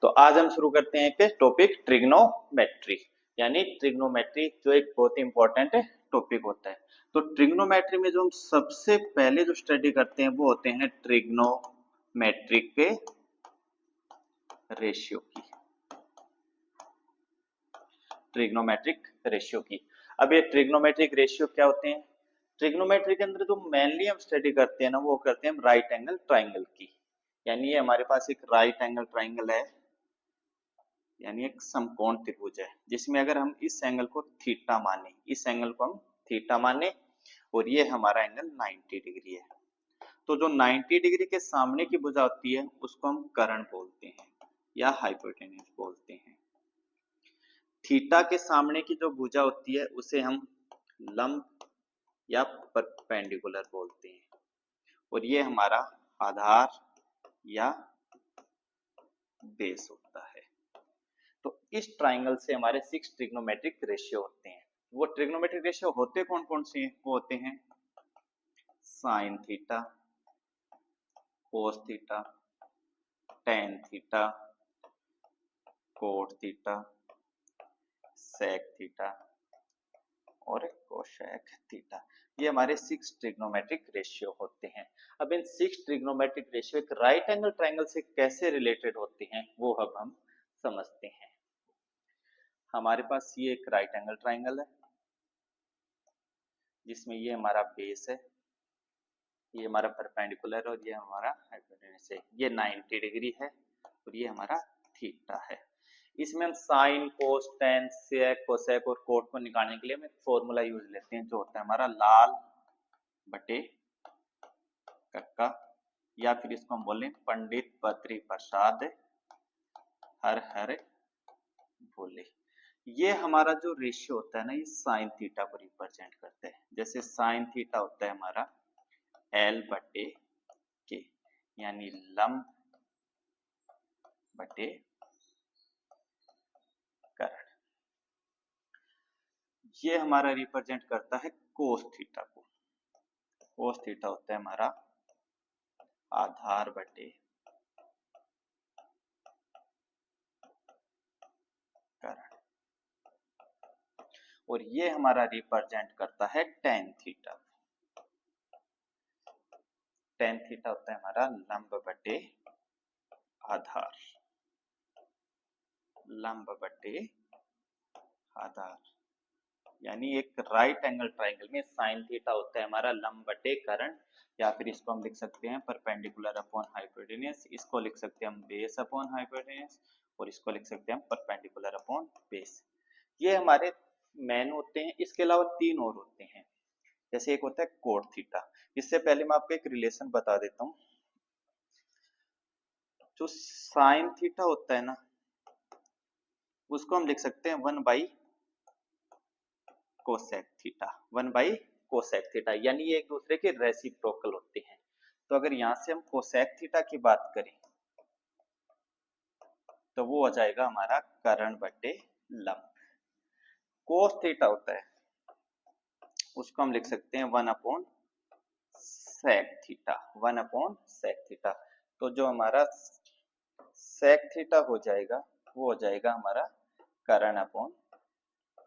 तो आज हम शुरू करते हैं एक टॉपिक ट्रिग्नोमेट्री, यानी ट्रिग्नोमेट्री जो एक बहुत ही इंपॉर्टेंट टॉपिक होता है। तो ट्रिग्नोमेट्री में जो हम सबसे पहले जो स्टडी करते हैं वो होते हैं ट्रिग्नोमेट्रिक के रेशियो की, ट्रिग्नोमेट्रिक रेशियो की। अब ये ट्रिग्नोमेट्रिक रेशियो क्या होते हैं? ट्रिग्नोमेट्री के अंदर जो मेनली हम स्टडी करते हैं ना वो करते हैं हम राइट एंगल ट्राइंगल की। यानी ये हमारे पास एक राइट एंगल ट्राइंगल है, यानी एक समकोण त्रिभुज है जिसमें अगर हम इस एंगल को थीटा माने, इस एंगल को हम थीटा माने और ये हमारा एंगल 90 डिग्री है, तो जो 90 डिग्री के सामने की भुजा होती है उसको हम कर्ण बोलते हैं या हाइपोटेन्यूज बोलते हैं। थीटा के सामने की जो भुजा होती है उसे हम लंब या परपेंडिकुलर बोलते हैं, और ये हमारा आधार या बेस होता है। तो इस ट्राइंगल से हमारे 6 ट्रिग्नोमेट्रिक रेशियो होते हैं। वो ट्रिग्नोमेट्रिक रेशियो होते कौन कौन से हैं? वो होते हैं sine theta, cos theta, tan theta, cot theta, sec theta और कोसेक थीटा। ये हमारे 6 ट्रिग्नोमेट्रिक रेशियो होते हैं। अब इन 6 ट्रिग्नोमेट्रिक रेशियो एक राइट एंगल ट्राइंगल से कैसे रिलेटेड होते हैं वो अब हम समझते हैं। हमारे पास ये एक राइट एंगल ट्राइंगल है जिसमें ये हमारा बेस है, ये हमारा परपेंडिकुलर और ये हमारा हाइपोटेन्यूज है। ये 90 डिग्री है और ये हमारा थीटा है। इसमें हम साइन, कोस, टेन, सेक, कोसेक और कोट को निकालने के लिए हम एक फॉर्मूला यूज लेते हैं जो होता है हमारा लाल बटे कक्का, या फिर इसको हम बोलें पंडित बद्री प्रसाद हर हर बोले। ये हमारा जो रेशियो होता है ना ये साइन थीटा को रिप्रेजेंट करता है। जैसे साइन थीटा होता है हमारा एल बटे के, यानी लंब बटे कर्ण। ये हमारा रिप्रेजेंट करता है कोस थीटा को। कोस थीटा होता है हमारा आधार बटे कर्ण, और ये हमारा रिप्रेजेंट करता है टेन थीटा। टेन थीटा होता है हमारा लंब बटे आधार, लंब बटे आधार। यानी एक राइट एंगल ट्राइंगल में साइन थीटा होता है हमारा लंब बटे कर्ण, या फिर इसको हम लिख सकते हैं परपेंडिकुलर अपॉन हाइपोटेन्यूज, इसको लिख सकते हैं हम बेस अपॉन हाइपोटेन्यूज, और इसको लिख सकते हैं हम परपेंडिकुलर अपॉन बेस। ये हमारे मेन होते हैं। इसके अलावा 3 और होते हैं। जैसे एक होता है कोट थीटा। इससे पहले मैं आपको एक रिलेशन बता देता हूँ। जो साइन थीटा होता है ना उसको हम लिख सकते हैं 1 by cosec theta, 1 by cosec theta, यानी ये एक दूसरे के रेसिप्रोकल होते हैं। तो अगर यहां से हम कोसेक थीटा की बात करें तो वो हो जाएगा हमारा कर्ण बटे लंब। कोस थीटा होता है उसको हम लिख सकते हैं 1 upon sec theta, 1 upon sec theta. तो जो हमारा सेक थीटा हो जाएगा वो हो जाएगा हमारा कर्ण अपॉन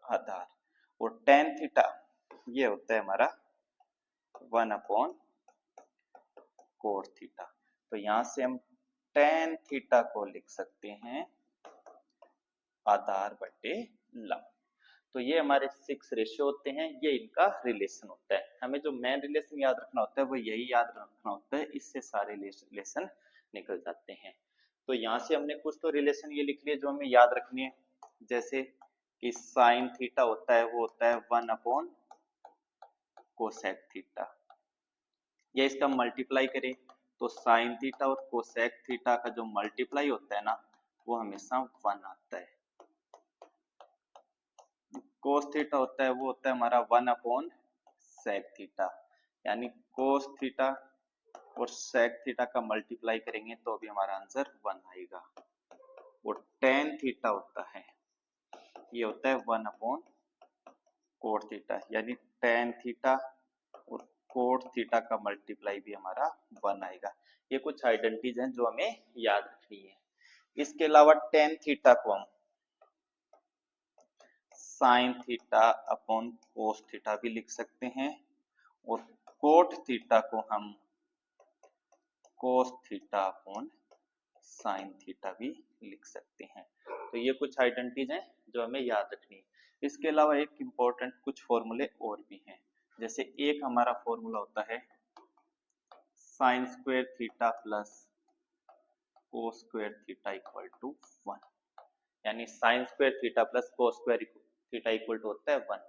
आधार, और टेन थीटा ये होता है हमारा 1 अपॉन कोट थीटा। तो यहां से हम टेन थीटा को लिख सकते हैं आधार बटे लंब। तो ये हमारे 6 रेशियो होते हैं, ये इनका रिलेशन होता है। हमें जो मेन रिलेशन याद रखना होता है वो यही याद रखना होता है, इससे सारे रिलेशन निकल जाते हैं। तो यहाँ से हमने कुछ तो रिलेशन ये लिख लिए जो हमें याद रखनी है। जैसे कि साइन थीटा होता है वो होता है 1 अपॉन कोसेक थीटा, या इसका मल्टीप्लाई करें तो साइन थीटा और कोसेक थीटा का जो मल्टीप्लाई होता है ना वो हमेशा 1 आता है। कोस थीटा होता है वो होता है हमारा 1 अपॉन सेक थीटा, यानी कोस थीटा और सेक थीटा का मल्टीप्लाई करेंगे तो भी हमारा आंसर 1 आएगा। और टेन थीटा होता है ये होता है 1 अपॉन कोट थीटा, यानी टेन थीटा और कोट थीटा का मल्टीप्लाई भी हमारा 1 आएगा। ये कुछ आइडेंटिटीज हैं जो हमें याद रखनी है। इसके अलावा टेन थीटा को हम sine theta upon cos theta भी लिख सकते हैं और कोट थीटा को हम cos theta upon sine theta भी लिख सकते हैं। तो ये कुछ आइडेंटिटीज हैं जो हमें याद रखनी है। इसके अलावा एक इम्पोर्टेंट कुछ फॉर्मूले और भी हैं, जैसे एक हमारा फॉर्मूला होता है sine square theta plus cos square theta equal to 1, यानी sine square theta plus cos square theta equal to होता है 1।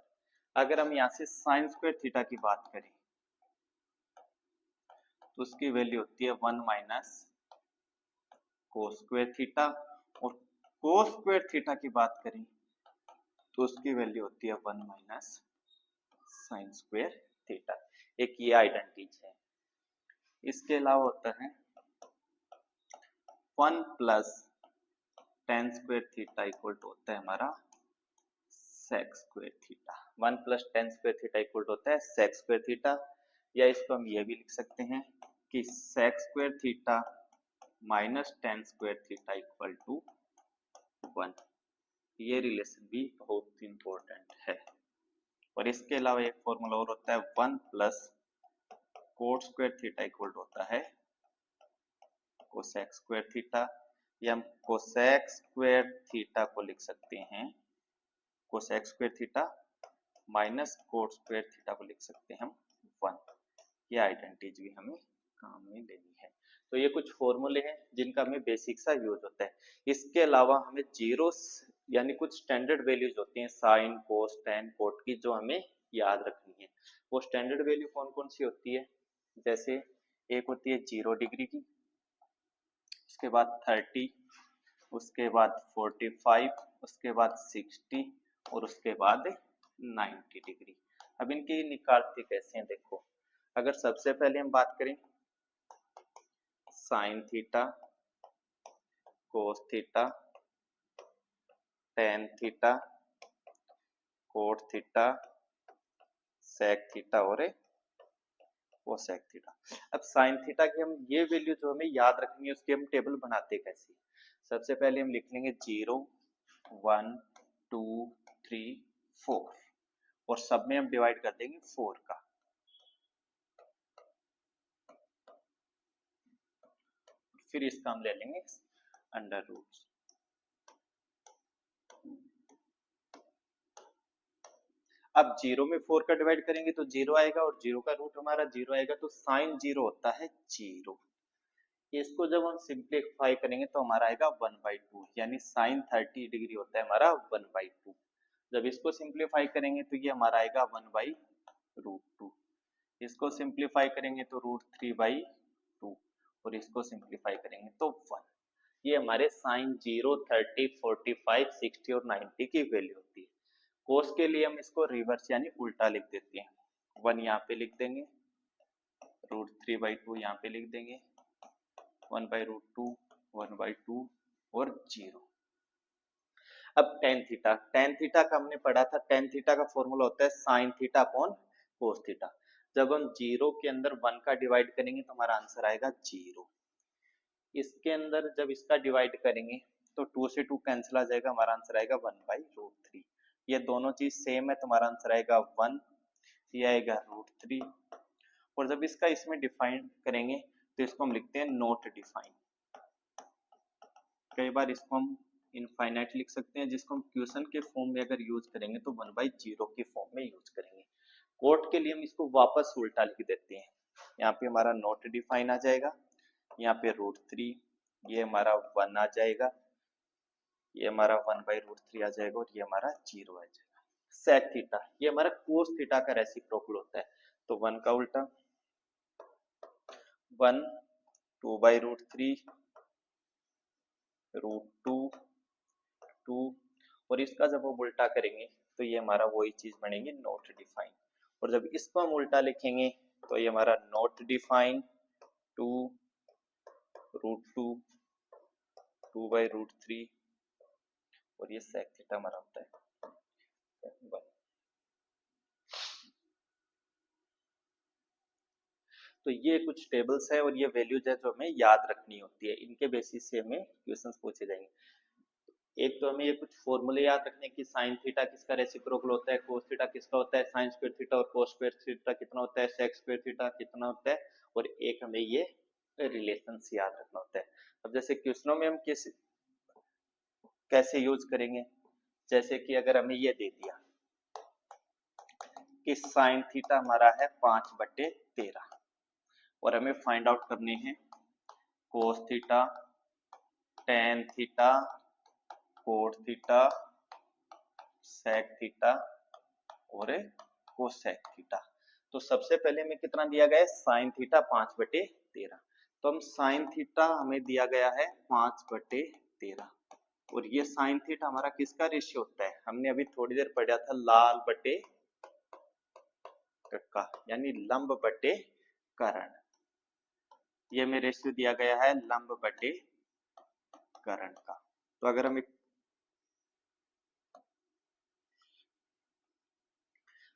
अगर हम यहाँ से साइन स्क्वायर थीटा की बात करें तो उसकी वैल्यू होती है 1 माइनस कोस स्क्वायर थीटा, और कोस स्क्वायर थीटा की बात करें तो उसकी वैल्यू होती है 1 माइनस साइन स्क्वायर थीटा। एक ये आइडेंटिटीज है। इसके अलावा होता है 1 plus tan square theta equal to होता है हमारा sec square theta. 1 plus tan square theta equal to होता है सेक स्क्वायर थीटा, या इसको हम ये भी लिख सकते हैं कि sec square theta minus tan square theta equal to 1। ये रिलेशन भी बहुत इंपॉर्टेंट है। और इसके अलावा एक फॉर्मूला और होता है 1 plus cot square theta equal to होता है कोसेक स्क्वायर थीटा, या हम कोसेक स्क्वायर थीटा को लिख सकते हैं cosec square theta minus cot square theta को लिख सकते हैं हम 1। ये आइडेंटिटीज भी हमें काम में लेनी है। तो ये कुछ फॉर्मूले हैं जिनका हमें बेसिक सा यूज होता है। इसके अलावा हमें जीरो यानी कुछ स्टैंडर्ड वैल्यूज होती हैं साइन कोस टेन कोट की, जो हमें याद रखनी है। वो स्टैंडर्ड वैल्यू कौन कौन सी होती है, जैसे एक होती है 0 डिग्री की, उसके बाद 30, उसके बाद 45, उसके बाद 60 और उसके बाद 90 डिग्री। अब इनकी निकालते कैसे हैं देखो। अगर सबसे पहले हम बात करें sine theta cos theta tan theta cot theta sec theta और कोसेक थीटा। अब साइन थीटा की हम ये वैल्यू जो हमें याद रखनी है उसकी हम टेबल बनाते कैसे। सबसे पहले हम लिख लेंगे 0 1 2 3 4 और सब में हम डिवाइड कर देंगे 4 का। फिर इसका हम ले लेंगे अंडर रूट। अब 0 में 4 का डिवाइड करेंगे तो 0 आएगा और 0 का रूट हमारा 0 आएगा, तो साइन 0 होता है 0। इसको जब हम सिंप्लीफाई करेंगे तो हमारा आएगा 1/2, यानी साइन 30 डिग्री होता है हमारा 1/2। जब इसको सिंप्लीफाई करेंगे तो ये हमारा आएगा 1/√2। इसको सिंप्लीफाई करेंगे तो √3/2 और इसको सिंप्लीफाई करेंगे तो 1। ये हमारे साइन 0 30 45 60 और 90 की वैल्यू होती है। कोस के लिए हम इसको रिवर्स यानी उल्टा लिख देते हैं। 1 यहाँ पे लिख देंगे, √3/2 यहाँ पे लिख देंगे, 1/√2 1/2 और 0। अब टेन थीटा का हमने पढ़ा था, टेन थीटा का फॉर्मूला होता है sine theta upon cos theta. जब हम 0 के अंदर 1 का डिवाइड करेंगे तो हमारा आंसर आएगा 0। इसके अंदर जब इसका डिवाइड करेंगे तो 2 से 2 कैंसिल आ जाएगा, हमारा आंसर आएगा 1/√3। ये दोनों चीज सेम है, तुम्हारा आंसर आएगा 1, ये आएगा √3। और जब इसका इसमें डिफाइन करेंगे तो इसको हम लिखते हैं नॉट डिफाइन। कई बार इसको हम इनफाइनाइट लिख सकते हैं, जिसको हम क्वेश्चन के फॉर्म में अगर यूज करेंगे तो 1/0 के फॉर्म में यूज करेंगे। कोट के लिए हम इसको वापस उल्टा लिख देते हैं। यहाँ पे हमारा नॉट डिफाइन आ जाएगा, यहाँ पे √3, ये हमारा 1 आ जाएगा, ये हमारा 1/√3 आ जाएगा और ये हमारा 0 आ जाएगा। सेक थीटा, ये हमारा कोस थीटा का रेसिप्रोकल होता है, तो 1 का उल्टा 1 2/√3 √2 2 और इसका जब हम उल्टा करेंगे तो ये हमारा वही चीज बनेगी नॉट डिफाइन। और जब इसको हम उल्टा लिखेंगे तो ये हमारा नॉट डिफाइन 2 √2 2/√3 और ये सेक थीटा हमारा होता है 1। तो ये कुछ टेबल्स है और ये वैल्यूज है जो हमें याद रखनी होती है, इनके बेसिस से हमें क्वेश्चंस पूछे जाएंगे। एक तो हमें ये कुछ फॉर्मूले याद रखने की, साइन थीटा किसका रेसिप्रोकल होता है, कोस थीटा किसका होता है, साइन स्क्वायर थीटा और कोस स्क्वायर थीटा कितना होता है, सेक स्क्वायर थीटा कितना होता है, और एक हमें ये रिलेशंस याद रखना होता है। अब जैसे क्वेश्चनों में हम कैसे यूज करेंगे, जैसे कि अगर हमें ये दे दिया कि साइन थीटा हमारा है 5/13 और हमें फाइंड आउट करने हैं cos theta, tan theta, cot theta, sec theta और कोसेक थीटा। तो सबसे पहले हमें कितना दिया गया है, साइन थीटा 5/13। तो हम साइन थीटा हमें दिया गया है 5/13 और ये साइन थीटा हमारा किसका रेशियो होता है, हमने अभी थोड़ी देर पढ़ा था लाल बटे कक्का, यानी लंब बटे कर्ण। ये हमें रेशियो दिया गया है लंब बटे कर्ण का। तो अगर हमें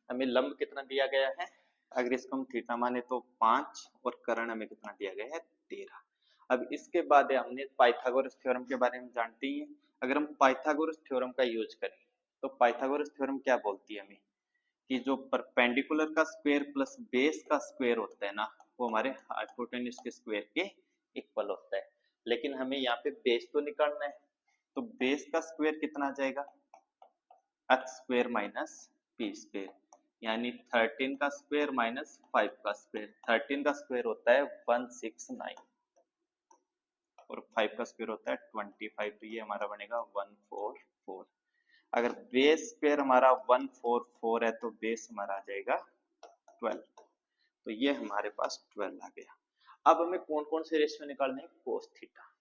लंब कितना दिया गया है, अगर इसको हम थीटा माने तो 5 और कर्ण हमें कितना दिया गया है 13। अब इसके बाद हमने पाइथागोरस थ्योरम के बारे में जानते ही हैं। अगर हम पाइथागोरस थ्योरम का यूज करें तो पाइथागोरस थ्योरम क्या बोलती है हमें कि जो परपेंडिकुलर का स्क्वायर प्लस बेस का स्क्वायर होता है ना, वो हमारे हाइपोटेन्यूज के स्क्वायर के इक्वल होता है। लेकिन हमें यहाँ पे बेस तो निकालना है, तो बेस का स्क्वायर कितना आ जाएगा, x square minus P square, यानी 13 का स्क्वायर माइनस 5 का स्क्वायर। 13 का स्क्वायर होता है 169 और 5 का स्क्वायर होता है 25, तो ये हमारा बनेगा 144। अगर बेस स्क्वायर हमारा 144 है तो बेस हमारा आ जाएगा 12, तो ये हमारे पास 12 आ गया। अब हमें कौन कौन से रेशियो निकालने हैं, कोस थीटा।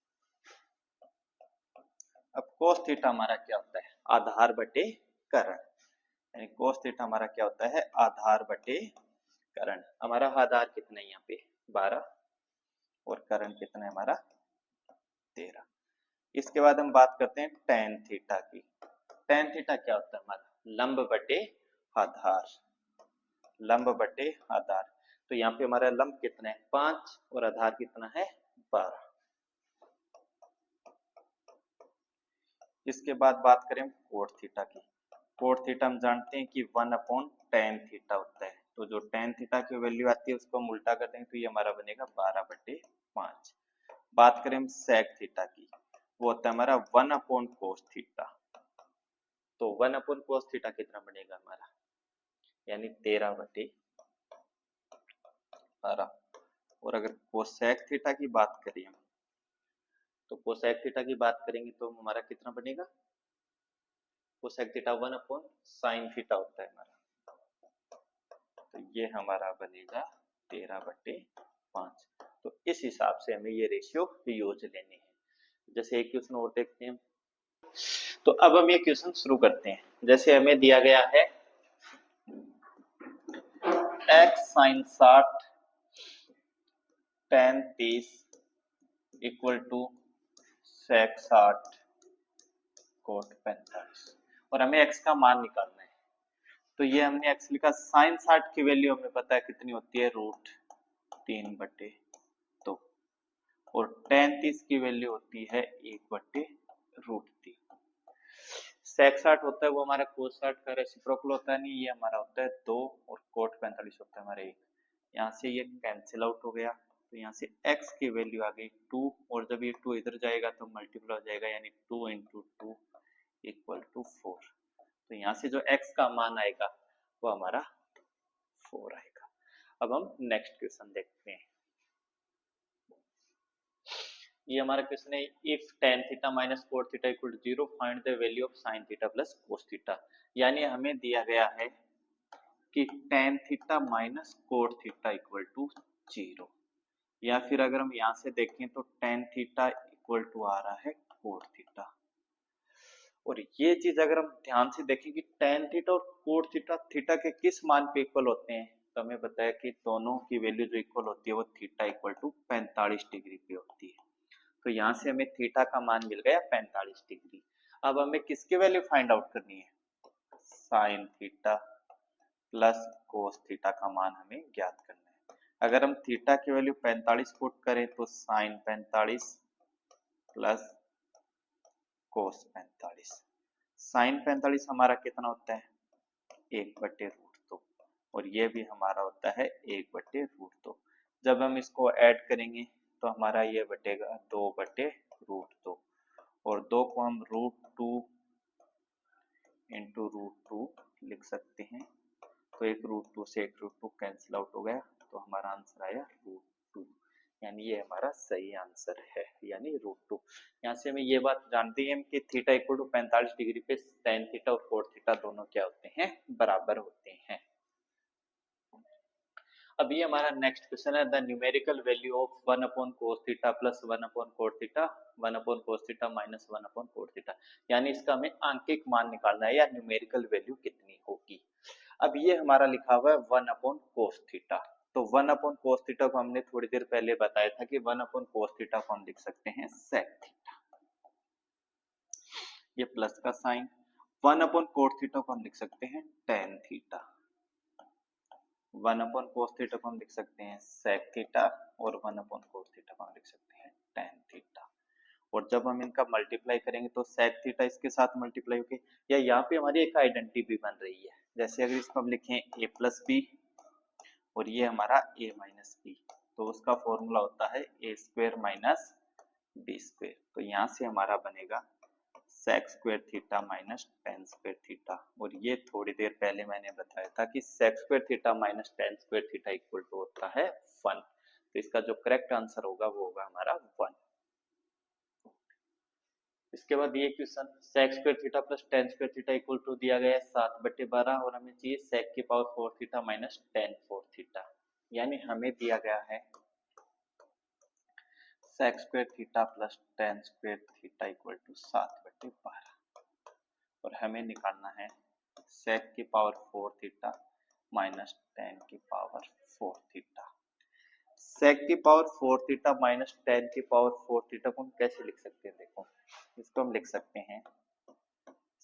अब कोस थीटा हमारा क्या होता है, आधार बटे कर्ण, यानी कोस थीटा हमारा क्या होता है, आधार बटे कर्ण। हमारा आधार कितना है यहाँ पे 12 और कर्ण कितना है हमारा 13। इसके बाद हम बात करते हैं टेन थीटा की। टेन थीटा क्या होता है हमारा, लंब बटे आधार, लंब बटे आधार। तो यहाँ पे हमारा लंब कितना है 5 और आधार कितना है 12। इसके बाद बात करें कोट थीटा की। कोट थीटा हम जानते हैं कि 1/tan थीटा होता है, तो जो tan थीटा की वैल्यू आती है उसको हम उल्टा कर देंगे तो ये हमारा बनेगा 12/5। बात करें हम सेक थीटा की, वो होता है हमारा 1/cos थीटा। तो 1/cos थीटा कितना बनेगा हमारा, यानी 13/12। और अगर कोसेक थीटा की बात करें हम, तो कोसेक थीटा की बात करेंगे तो हमारा कितना बनेगा, कोसेक थीटा 1/sin थीटा होता है हमारा, तो ये हमारा बनेगा 13/5। तो इस हिसाब से हमें ये रेशियो यूज लेने हैं। जैसे एक क्वेश्चन और देखते हैं, तो अब हम ये क्वेश्चन शुरू करते हैं। जैसे हमें दिया गया है x sin 60 tan 30 equal to sec 60 cot 45 और हमें x का मान निकालना है। तो ये हमने x लिखा, sin 60 की वैल्यू हमें पता है कितनी होती है, √3/2 और tan 30 की वैल्यू होती है 1/√3। sec 60 होता है वो हमारा cos 60 का रेसिप्रोकल होता है, नहीं ये हमारा होता है 2 और cot 45 होता है हमारा 1। यहाँ से ये कैंसिल आउट हो गया, तो यहाँ से x की वैल्यू आ गई 2 और जब ये 2 इधर जाएगा तो मल्टीप्लाई हो जाएगा, यानी 2 × 2 = 4। तो यहाँ से जो x का मान आएगा वो हमारा 4 आएगा। अब हम नेक्स्ट क्वेश्चन देखते हैं। ये हमारा क्वेश्चन है, if tan theta minus cot theta equal to 0 find the value of sin theta plus cos theta. यानी हमें दिया गया है कि tan theta minus cot theta equal to 0, या फिर अगर हम यहाँ से देखें तो tan थीटा इक्वल टू आ रहा है cot थीटा। और ये चीज अगर हम ध्यान से देखें कि tan थीटा और cot थीटा थीटा के किस मान पे इक्वल होते हैं, तो हमें पता है कि दोनों की वैल्यू जो इक्वल होती है वो थीटा इक्वल टू 45 डिग्री पे होती है। तो यहाँ से हमें थीटा का मान मिल गया 45 डिग्री। अब हमें किसकी वैल्यू फाइंड आउट करनी है, sine theta plus cos theta का मान हमें ज्ञात करना है। अगर हम थीटा की वैल्यू 45 पुट करें तो साइन 45 प्लस कोस 45। साइन 45 हमारा कितना होता है 1/√2 और ये भी हमारा होता है 1/√2। जब हम इसको ऐड करेंगे तो हमारा ये बटेगा 2/√2 और 2 को हम √2 इंटू √2 लिख सकते हैं। तो एक √2 से एक √2 कैंसिल आउट हो गया तो हमारा आंसर आया √2, यानी ये हमारा सही आंसर है, यानी √2। यहाँ से हमें ये बात जानते हैं कि थीटा इक्वल टू 45 डिग्री पे tan थीटा और cot थीटा दोनों क्या होते हैं, बराबर होते हैं। अब ये हमारा नेक्स्ट क्वेश्चन है, the numerical value of 1/cos theta plus 1/cot theta 1/cos theta minus 1/cot theta, यानी इसका हमें आंकिक मान निकालना है या न्यूमेरिकल वैल्यू कितनी होगी। अब ये हमारा लिखा हुआ है 1/cos थीटा, तो 1/cos थीटा को हमने थोड़ी देर पहले बताया था कि 1/cos थीटा को हम लिख सकते हैं sec थीटा, ये प्लस का साइन। 1/cot थीटा को हम लिख सकते हैं tan थीटा, 1/cos थीटा को हम लिख सकते हैं sec थीटा और 1/cot थीटा को हम लिख सकते हैं tan थीटा। और जब हम इनका मल्टीप्लाई करेंगे तो sec थीटा इसके साथ मल्टीप्लाई होगी, या यहाँ पे हमारी एक आइडेंटिटी भी बन रही है। जैसे अगर इसको हम लिखें a प्लस बी और ये हमारा a माइनस बी, तो उसका फॉर्मूला होता है a square minus B square. तो यहाँ से हमारा बनेगा sec square theta minus tan square theta, और ये थोड़ी देर पहले मैंने बताया था कि sec square theta minus tan square theta equal to होता है 1। तो इसका जो करेक्ट आंसर होगा वो होगा हमारा 1। इसके बाद ये question sec square theta plus tan square theta equal to दिया गया है 7/12 और हमें चाहिए sec की power 4 theta minus tan 4 theta, यानी हमें दिया गया है sec square theta plus tan square theta equal to 7/12 और हमें निकालना है sec की पावर 4 थीटा माइनस tan की पावर 4 थीटा। sec की पावर 4 थीटा माइनस tan की पावर 4 थीटा को हम कैसे लिख सकते हैं, देखो इसको हम लिख सकते हैं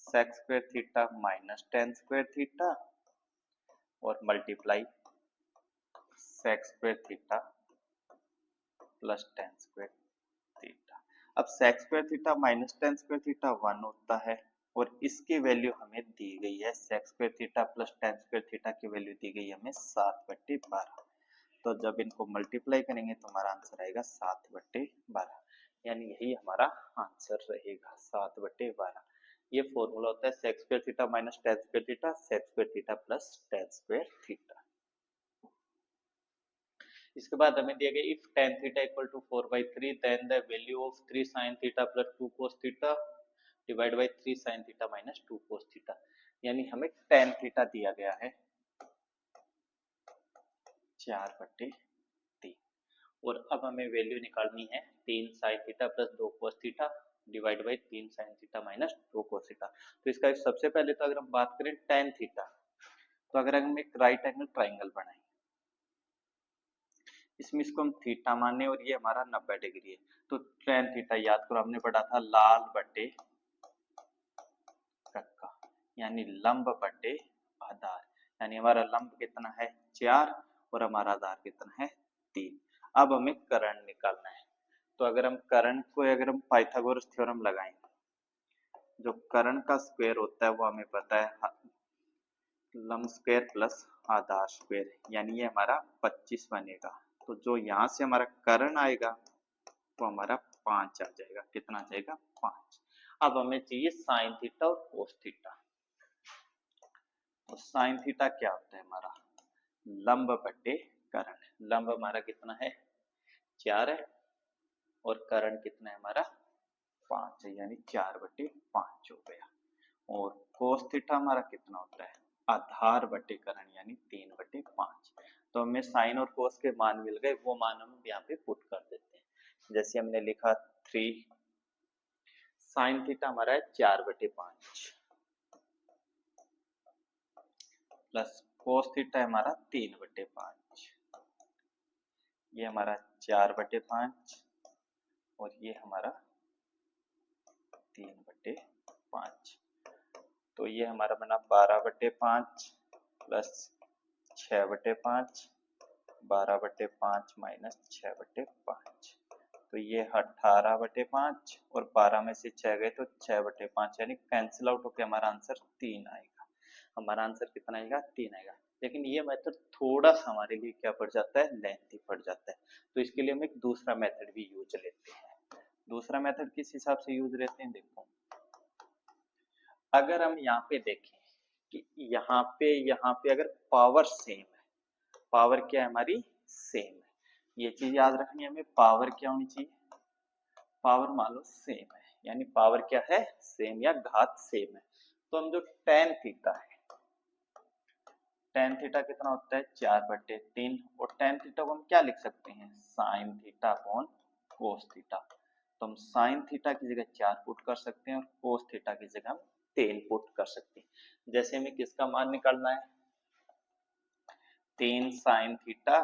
sec square theta minus tan square theta और multiply sec square theta plus tan square theta. अब sec square theta minus tan square theta 1 होता है और इसकी वैल्यू हमें दी गई है sec square theta plus tan square theta की वैल्यू दी गई है हमें 7/12। तो जब इनको मल्टीप्लाई करेंगे तो हमारा आंसर आएगा 7/12, यानी यही हमारा आंसर रहेगा 7/12। ये फॉर्मूला होता है sec square theta minus tan square theta sec square theta plus tan square theta. इसके बाद हमें दिया गया if tan theta equal to 4/3 then the value of 3 sin theta plus 2 cos theta divide by 3 sin theta minus 2 cos theta, यानी हमें tan theta दिया गया है 4/3 और अब हमें वैल्यू निकालनी है 3 sin theta plus 2 cos theta divide by 3 sin theta minus 2 cos theta. तो इसका सबसे पहले तो अगर हम बात करें tan थीटा, तो अगर हम एक राइट एंगल ट्राइंगल बनाएं, इसमें इसको हम थीटा माने और ये हमारा 90 डिग्री है, तो tan थीटा याद करो हमने पढ़ा था लाल बटे कक्का, यानी लंब बटे आधार, यानी हमारा लंब कितना है 4 और हमारा आधार कितना है 3। अब हमें कर्ण निकालना है, तो अगर हम कर्ण को अगर हम पाइथागोरस थ्योरम लगाएं, जो कर्ण का स्क्वायर होता है वो हमें पता है लंब स्क्वायर प्लस आधार स्क्वायर, यानी ये हमारा 25 बनेगा। तो जो यहाँ से हमारा कर्ण आएगा वो हमारा 5 आ जाएगा, कितना आ जाएगा 5। अब हमें चाहिए साइन थीटा और कोस थीटा, तो साइन थीटा क्या होता है हमारा लंब बटे कर्ण, लंब हमारा कितना है 4 है और कर्ण कितना है हमारा 5 है, यानी 4/5 हो गया। और कोस थीटा हमारा कितना होता है आधार बटे कर्ण, यानी 3/5। तो हमें साइन और कोस के मान मिल गए, वो मान हम यहाँ पे पुट कर देते हैं। जैसे हमने लिखा 3 साइन थीटा हमारा है 4/5 प्लस कोस थीटा है हमारा 3/5, ये हमारा 4/5 और ये हमारा 3/5। तो ये हमारा बना 12/5 प्लस 6/5 12/5 माइनस 6/5, तो ये 18/5 और 12 में से 6 गए तो 6/5, यानी कैंसिल आउट होकर हमारा आंसर 3 आएगा। हमारा आंसर कितना आएगा? 3 आएगा। लेकिन ये मेथड थोड़ा सा हमारे लिए क्या पड़ जाता है? लेंथी पड़ जाता है। तो इसके लिए हम एक दूसरा मेथड भी यूज लेते हैं। दूसरा मेथड किस हिसाब से यूज लेते हैं? देखो, अगर हम यहाँ पे देखें कि यहाँ पे अगर पावर सेम है, पावर क्या है हमारी? सेम है। ये चीज याद रखनी है हमें, पावर क्या होनी चाहिए? पावर मान लो सेम है, यानी पावर क्या है? सेम या घात सेम है। तो हम जो टेन थीटा है, टेन थीटा कितना होता है? 4/3, और टेन थीटा को हम क्या लिख सकते हैं? Sine theta upon cos theta. तो हम साइन थीटा की जगह 4 पुट कर सकते हैं और कोस थीटा की जगह हम 3 पुट कर सकते हैं। जैसे हमें किसका मान निकालना है? 3 sign theta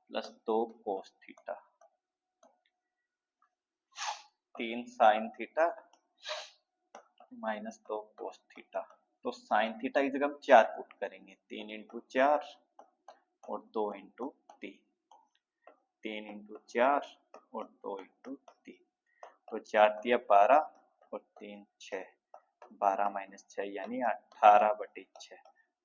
plus 2 cos theta. 3 sign theta minus 2 cos theta. तो साइन थीटा की जगह हम 4 पुट करेंगे, 3 इंटू 4 और 2 इंटू 3, 3 इंटू 4 और 2 इंटू 3, तो 4 दिया 12 और 3 6, 12 माइनस 6 यानी 18/6,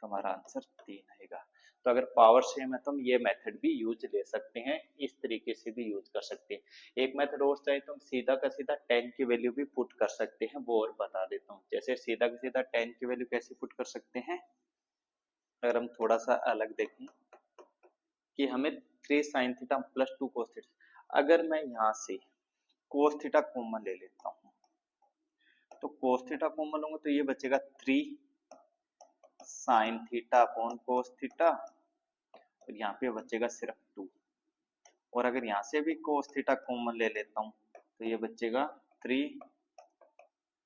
तो हमारा आंसर 3 आएगा। तो अगर पावर सेम है तो हम ये मेथड भी यूज ले सकते हैं, इस तरीके से भी यूज कर सकते हैं। एक मेथड और चाहे तो हम सीधा का सीधा 10 की वैल्यू भी पुट कर सकते हैं, वो और बता देता हूँ। जैसे सीधा का सीधा 10 की वैल्यू कैसे पुट कर सकते हैं? अगर हम थोड़ा सा अलग देखें कि हमें 3 sign theta plus 2 cos theta, अगर मैं यहाँ से कोस थीटा कॉमन ले लेता हूँ तो कोस थीटा कॉमन लूंगा तो ये बचेगा 3 साइन थीटा अपॉन कोस थीटा, और यहाँ पे बचेगा सिर्फ 2। और अगर यहाँ से भी कोस थीटा कॉमन ले लेता हूँ तो ये बचेगा 3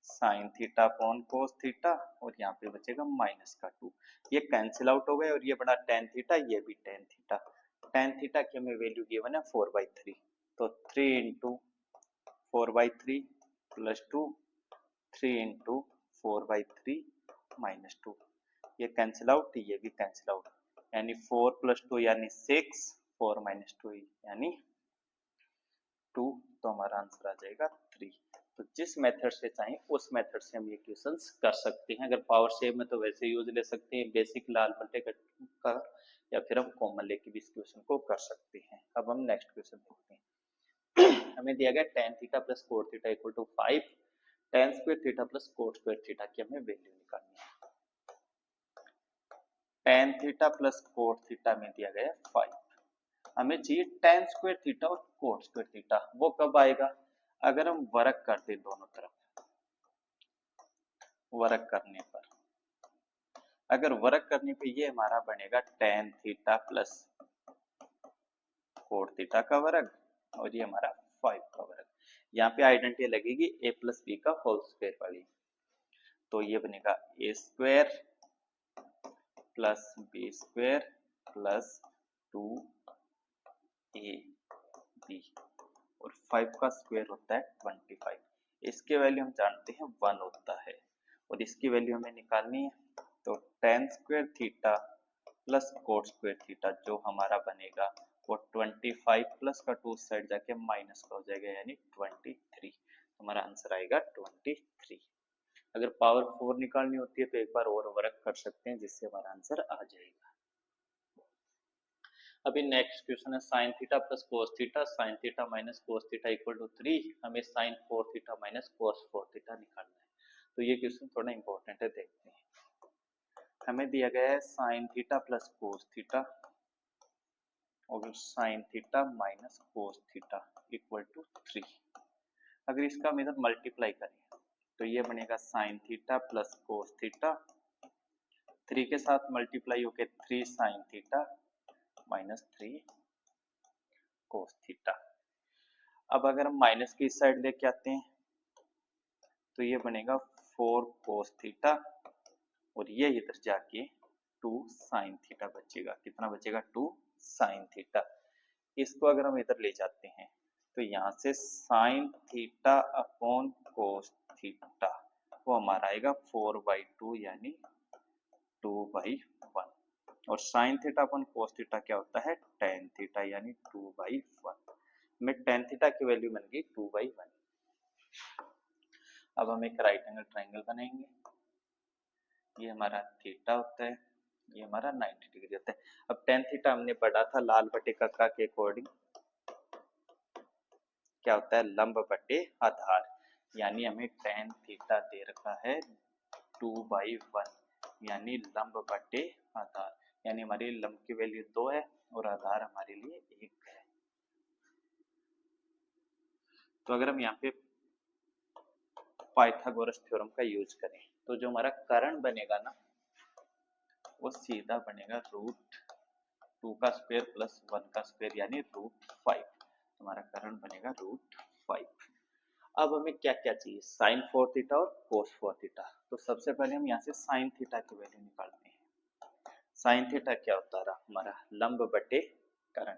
साइन थीटा अपॉन कोस थीटा, और यहाँ पे बचेगा -2। ये कैंसिल आउट हो गए और ये बड़ा टेन थीटा, ये भी टेन थीटा। टेन थीटा की हमें वैल्यू गिवन है 4/3, तो 3 इंटू 4/3 प्लस 2, 3 इंटू 4/3 -2, ये कैंसिल आउट, ये भी कैंसिल आउट, यानी 4 प्लस 2 यानी 6, 4 माइनस 2 यानी 2, तो हमारा आंसर आ जाएगा 3। तो जिस मेथड से चाहें उस मेथड से हम ये क्वेश्चंस कर सकते हैं। अगर पावर सेम है तो वैसे यूज ले सकते हैं, बेसिक लाल बटे का, या फिर हम कॉमन लेके भी इस क्वेश्चन को कर सकते हैं। अब हम नेक्स्ट क्वेश्चन देखते हैं। हमें दिया गया tan theta plus cot theta equal to 5, tan square theta plus cot square theta की हमें वैल्यू निकालनी है। tan theta plus cot theta में दिया गया 5, हमें चाहिए tan स्क्वायर थीटा और कोट स्क्वायर थीटा। वो कब आएगा? अगर हम वर्क करते दोनों तरफ, वर्क करने पर, अगर वर्क करने पे ये हमारा बनेगा tan theta plus cot theta का वर्ग, और ये हमारा 5 का वर्ग। यहाँ पे आइडेंटिटी लगेगी a प्लस बी का होल स्क्वायर वाली, तो ये बनेगा a square plus B square plus 2ab, और 5 का स्क्वायर होता है 25। इसके वैल्यू हम जानते हैं 1 होता है, और इसकी वैल्यू हमें निकालनी है। तो tan square theta plus cot square theta जो हमारा बनेगा वो 25 प्लस का 2 साइड जाके माइनस का हो जाएगा, यानी 23। तो हमारा आंसर आएगा 23। अगर पावर 4 निकालनी होती है तो एक बार और वर्क कर सकते हैं, जिससे हमारा आंसर आ जाएगा। अभी नेक्स्ट क्वेश्चन है sine theta plus cos theta, sine theta minus cos theta equal to 3। हमें sine 4 theta minus cos 4 theta निकालना है। तो ये क्वेश्चन थोड़ा इंपॉर्टेंट है, देखते हैं। हमें दिया गया है sine theta plus cos theta और sine theta minus cos theta equal to 3। अगर इसका हम इधर मल्टीप्लाई करें तो ये बनेगा sign theta plus cos theta, 3 के साथ मल्टीप्लाई होके 3 sign theta minus 3 cos theta. अब अगर हम माइनस की साइड लेके आते हैं तो ये बनेगा 4 कोस थीटा, और ये इधर जाके 2 साइन थीटा बचेगा। कितना बचेगा? 2 साइन थीटा। इसको अगर हम इधर ले जाते हैं तो यहाँ से sine theta upon cos theta वो हमारा आएगा 4/2 यानी 2/1। और साइन थीटा अपन कोस थीटा क्या होता है टेन थीटा, यानी 2/1 में टेन थीटा की वैल्यू बन गई 2/1। अब हम एक राइट एंगल ट्राइंगल बनाएंगे। ये हमारा थीटा होता है, ये हमारा 90 डिग्री होता है। अब टेन थीटा हमने पढ़ा था लाल बटे कक्का के अकॉर्डिंग क्या होता है लंब बटे आधार, यानी हमें टेन थीटा दे रखा है 2/1, यानी लंब बटे आधार, यानी हमारी लंब की वैल्यू 2 है और आधार हमारे लिए 1 है। तो अगर हम यहाँ पे पाइथागोरस थ्योरम का यूज करें तो जो हमारा कर्ण बनेगा ना वो सीधा बनेगा √2 का स्क्वायर प्लस 1 का स्क्वायर, यानी √5। हमारा कर्ण बनेगा √5। अब हमें क्या क्या चाहिए साइन 4 थीटा और कोस 4 थीटा। तो सबसे पहले हम यहाँ से साइन थीटा की वैल्यू निकालते हैं। साइन थीटा क्या होता है हमारा लंब बटे कर्ण।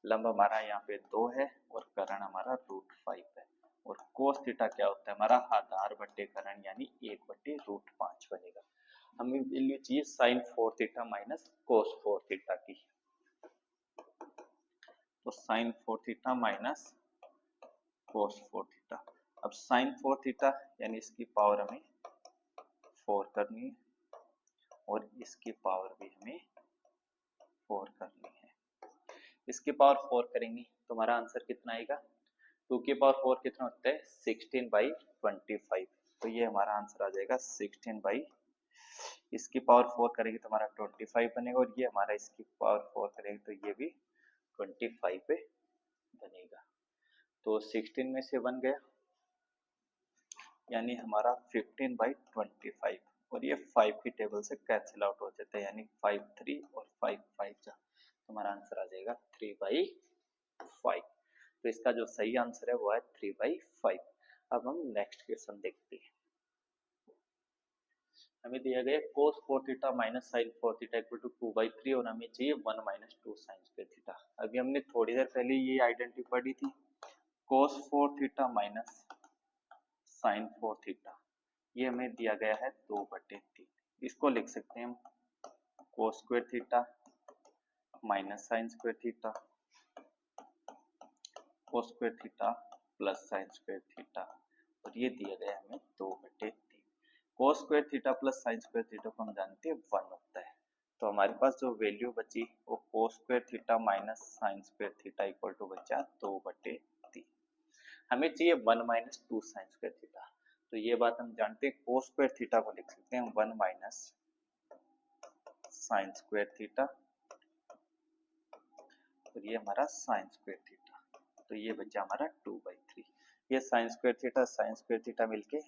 लंब हमारा यहाँ पे 2 है और कर्ण हमारा √5 है। और कोस थीटा क्या होता है हमारा आधार बटे कर्ण, यानी 1/√5 बनेगा। हमें वैल्यू चाहिए sine 4 theta minus cos 4 theta की। तो sine 4 theta minus cos 4 theta. अब साइन 4 थीटा यानी इसकी पावर हमें 4 करनी है और इसकी पावर भी हमें 4 करनी है। इसकी पावर 4 करेंगे तो हमारा आंसर कितना आएगा 2 की पावर 4 कितना होता है 16/25। तो ये हमारा आंसर आ जाएगा 16 इसकी पावर 4 करेंगे तो हमारा 25 बनेगा और ये हमारा इसकी पावर 4 करेंगे तो ये भी 25 पे बनेगा। तो 16 में से 1 गया यानी हमारा 15/25 और ये 5 की टेबल से कैंसिल आउट हो जाता है, यानी 5 3 और 5 5 जा तो हमारा आंसर आ जाएगा 3/5। तो इसका जो सही आंसर है वो है 3/5। अब हम नेक्स्ट क्वेश्चन देखते हैं। हमें दिया गया cos 4 theta minus sin 4 theta equal to 2/3 और हमें चाहिए 1 माइनस 2 sin स्क्वायर थीटा। अभी हमने थोड़ी देर पहले ये आइडेंटिटी पढ़ी थी cos 4 theta minus sin 4 theta, ये हमें दिया गया है 2/3। इसको लिख सकते हैं हम cos square theta minus sin square theta cos square theta plus sin square theta और ये दिया गया हमें 2/3। cos square theta plus sin square theta को हम जानते हैं 1 होता है। तो हमारे पास जो वैल्यू बची वो cos square theta minus sin square theta equal to बचा 2/3। हमें चाहिए 1 माइनस 2 sin स्क्वायर थीटा। तो ये बात हम जानते हैं cos स्क्वायर थीटा को लिख सकते हैं 1 माइनस sin स्क्वायर थीटा और ये हमारा sin स्क्वायर थीटा। तो ये बचा हमारा 2/3। ये sin स्क्वायर थीटा मिलके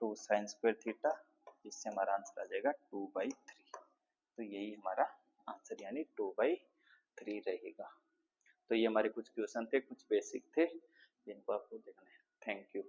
2 sin स्क्वायर थीटा, इससे हमारा आंसर आ जाएगा 2/3। तो यही हमारा आंसर यानी 2/3 रहेगा। तो ये हमारे कुछ क्वेश्चन थे, कुछ बेसिक थे जिनको आपको देखना है। Thank you.